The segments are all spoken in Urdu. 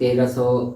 1300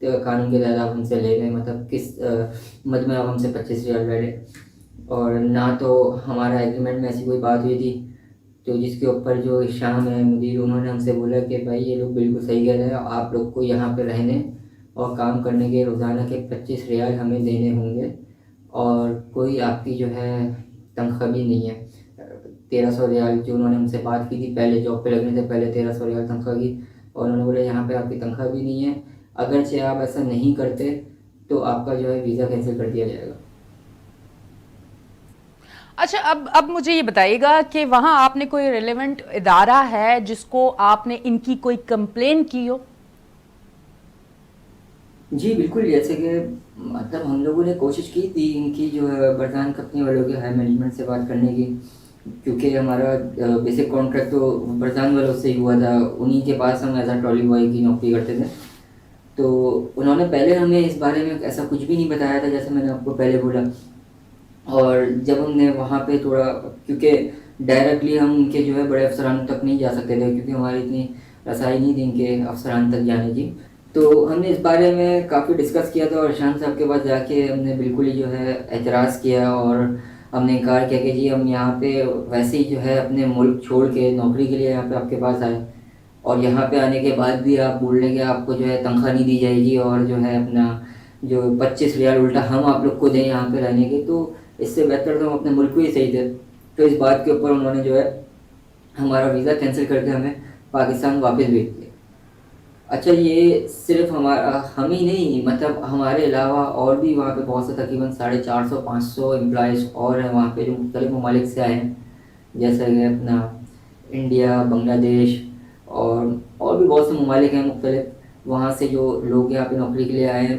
قانون کے تحت آپ ہم سے لے رہے ہیں، مطلب کس مد میں آپ ہم سے 25 ریال لے رہے، اور نہ تو ہمارا ایگریمنٹ میں ایسی کوئی بات ہوئی تھی. تو جس کے اوپر جو شام ہے مدیر، انہوں نے ہم سے بولا کہ بھائی یہ لوگ بالکل صحیح کہہ رہے ہیں، آپ لوگ کو یہاں پہ رہنے اور کام کرنے کے روزانہ کے 25 ریال ہمیں دینے ہوں گے، اور کوئی آپ کی جو ہے تنخواہ بھی نہیں ہے. 1300 ریال جو انہوں نے ہم سے بات کی تھی پہلے جاب پہ لگنے سے پہلے، 1300 ریال تنخواہ کی، اور انہوں نے بولا یہاں پہ آپ کی تنخواہ بھی نہیں ہے، اگرچہ آپ ایسا نہیں کرتے تو آپ کا جو ہے ویزا کینسل کر دیا جائے گا. اچھا، اب مجھے یہ بتائیے گا کہ وہاں آپ نے کوئی ریلیونٹ ادارہ ہے جس کو آپ نے ان کی کوئی کمپلین کی ہو؟ جی بالکل، جیسے کہ مطلب ہم لوگوں نے کوشش کی تھی ان کی جو ہے برزان کمپنی والوں کے ہائی مینجمنٹ سے بات کرنے کی، کیونکہ ہمارا بیسک کانٹریکٹ تو برزان والوں سے ہی ہوا تھا، انہی کے پاس ہم ایز اے ٹرالی بوائے کی نوکری کرتے تھے. تو انہوں نے پہلے ہمیں اس بارے میں ایسا کچھ بھی نہیں بتایا تھا، جیسے میں نے آپ کو پہلے بولا. اور جب ہم نے وہاں پہ تھوڑا، کیونکہ ڈائریکٹلی ہم ان کے جو ہے بڑے افسران تک نہیں جا سکتے تھے، کیونکہ ہماری اتنی رسائی نہیں تھی ان کے افسران تک جانے کی. تو ہم نے اس بارے میں کافی ڈسکس کیا تھا، اور شان صاحب کے پاس جا کے ہم نے بالکل ہی جو ہے اعتراض کیا، اور ہم نے انکار کیا کہ جی ہم یہاں پہ ویسے ہی جو ہے اپنے ملک چھوڑ کے نوکری کے لیے یہاں پہ آپ کے پاس آئے، اور یہاں پہ آنے کے بعد بھی آپ بول رہے کہ آپ کو جو ہے تنخواہ نہیں دی جائے گی، اور جو ہے اپنا جو 25 ریال الٹا ہم آپ لوگ کو دیں یہاں پہ رہنے کے، تو اس سے بہتر تو ہم اپنے ملک کو ہی صحیح تھے. تو اس بات کے اوپر انہوں نے جو ہے ہمارا ویزا کینسل کر کے ہمیں پاکستان واپس بھیج دیا. اچھا، یہ صرف ہم ہی نہیں، مطلب ہمارے علاوہ اور بھی وہاں پہ بہت سے تقریباً 450-500 امپلائیز اور ہیں وہاں پہ جو مختلف ممالک سے آئے ہیں، جیسے کہ اپنا انڈیا، بنگلہ دیش اور بھی بہت سے ممالک ہیں مختلف، وہاں سے جو لوگ یہاں پہ نوکری کے لیے آئے ہیں.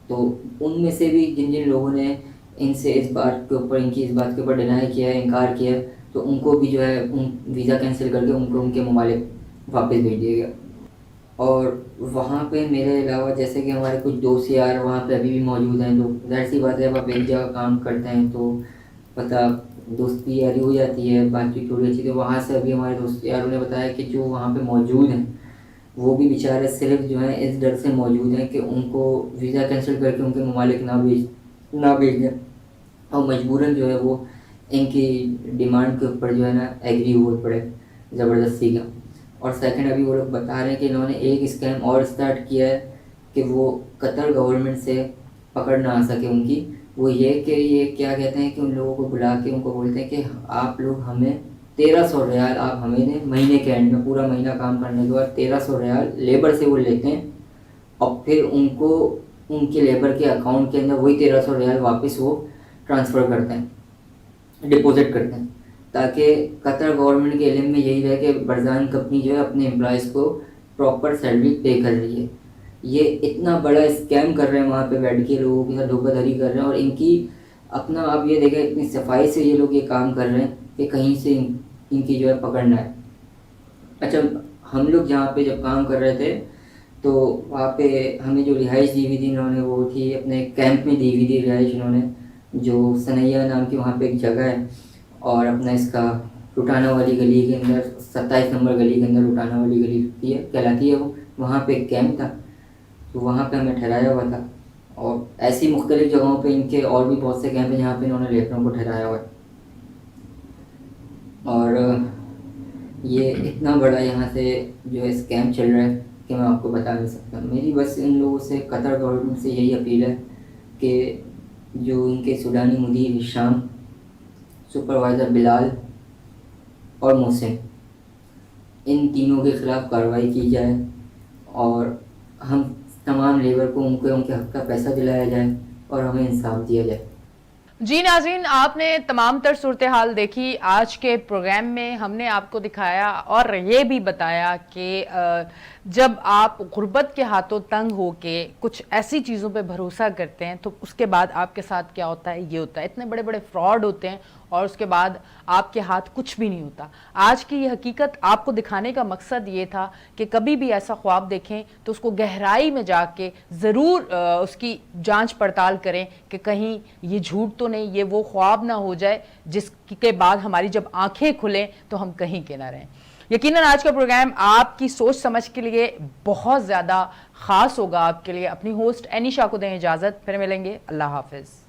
تو ان میں سے بھی جن جن لوگوں نے ان سے اس بات کے اوپر، ان کی اس بات کے اوپر ڈینائی کیا ہے، انکار کیا ہے، تو ان کو بھی جو ہے ویزا کینسل کر کے ان کو ان کے ممالک واپس بھیج دیا گیا. اور وہاں پہ میرے علاوہ جیسے کہ ہمارے کچھ دوست یار وہاں پہ ابھی بھی موجود ہیں، تو ظاہر سی بات ہے جب آپ ایک جگہ کام کرتے ہیں تو پتہ دوستی یاری ہو جاتی ہے، بات چیت تھوڑی اچھی. تو وہاں سے ابھی ہمارے دوست یاروں نے بتایا کہ جو وہاں پہ موجود ہیں وہ بھی بیچارے صرف جو ہیں اس ڈر سے موجود ہیں کہ ان کو ویزا کینسل کر کے ان کے ممالک نہ بھیج دیں، اور مجبوراً جو ہے وہ ان کی ڈیمانڈ کے اوپر جو ہے نا ایگری ہو پڑے زبردستی کا. اور سیکنڈ، ابھی وہ لوگ بتا رہے ہیں کہ انہوں نے ایک اسکیم اور اسٹارٹ کیا ہے کہ وہ قطر گورنمنٹ سے پکڑ نہ آ سکے ان کی. وہ یہ کہ یہ کیا کہتے ہیں کہ ان لوگوں کو بلا کے ان کو بولتے ہیں کہ آپ لوگ ہمیں 1300 ریال آپ ہمیں دیں مہینے کے اینڈ میں، پورا مہینہ کام کرنے کے بعد 1300 ریال لیبر سے وہ لیتے ہیں، اور پھر ان کو ان کے لیبر کے اکاؤنٹ کے اندر وہی 1300 ریال واپس وہ ٹرانسفر کرتے ہیں، ڈپوزٹ کرتے ہیں، تاکہ قطر گورنمنٹ کے علم میں یہی رہے کہ برزان کمپنی جو ہے اپنے امپلائیز کو پراپر سیلری پے کر رہی ہے. یہ اتنا بڑا اسکیم کر رہے ہیں وہاں پہ بیٹھ کے، لوگوں کے ساتھ دھوکہ دھڑی کر رہے ہیں، اور ان کی اپنا آپ یہ دیکھیں اتنی صفائی سے یہ لوگ یہ کام کر رہے ہیں کہ کہیں سے ان کی جو ہے پکڑنا ہے. اچھا، ہم لوگ جہاں پہ جب کام کر رہے تھے تو وہاں پہ ہمیں جو رہائش دی ہوئی تھی انہوں نے، وہ تھی اپنے کیمپ میں دی ہوئی تھی رہائش انہوں نے، جو سنیا نام کی وہاں پہ ایک جگہ ہے، اور اپنا اس کا لٹانا والی گلی کے اندر 27 نمبر گلی کے اندر لٹانا والی گلی کہلاتی ہے وہ، وہاں پہ ایک کیمپ تھا، تو وہاں پہ ہمیں ٹھہرایا ہوا تھا. اور ایسی مختلف جگہوں پہ ان کے اور بھی بہت سے کیمپ ہیں جہاں پہ انہوں نے لیبروں کو ٹھہرایا ہوا ہے. اور یہ اتنا بڑا یہاں سے جو ہے اسکیم چل رہا ہے کہ میں آپ کو بتا نہیں سکتا. میری بس ان لوگوں سے، قطر گورنمنٹ سے یہی اپیل ہے کہ جو ان کے سوڈانی مدیر ہشام، سپروائزر بلال اور محسن، ان تینوں کے خلاف کارروائی کی جائے، اور ہم تمام لیبر کو ان کے حق کا پیسہ دلایا جائے، اور ہمیں انصاف دیا جائے. جی ناظرین، آپ نے تمام تر صورتحال دیکھی. آج کے پروگرام میں ہم نے آپ کو دکھایا اور یہ بھی بتایا کہ جب آپ غربت کے ہاتھوں تنگ ہو کے کچھ ایسی چیزوں پہ بھروسہ کرتے ہیں تو اس کے بعد آپ کے ساتھ کیا ہوتا ہے. یہ ہوتا ہے اتنے بڑے بڑے فراڈ ہوتے ہیں اور اس کے بعد آپ کے ہاتھ کچھ بھی نہیں ہوتا. آج کی یہ حقیقت آپ کو دکھانے کا مقصد یہ تھا کہ کبھی بھی ایسا خواب دیکھیں تو اس کو گہرائی میں جا کے ضرور اس کی جانچ پڑتال کریں کہ کہیں یہ جھوٹ تو نہیں، یہ وہ خواب نہ ہو جائے جس کے بعد ہماری جب آنکھیں کھلیں تو ہم کہیں کے نہ رہیں. یقیناً آج کا پروگرام آپ کی سوچ سمجھ کے لیے بہت زیادہ خاص ہوگا آپ کے لیے. اپنی ہوسٹ اینیشا کو دیں اجازت, پھر ملیں گے. اللہ حافظ.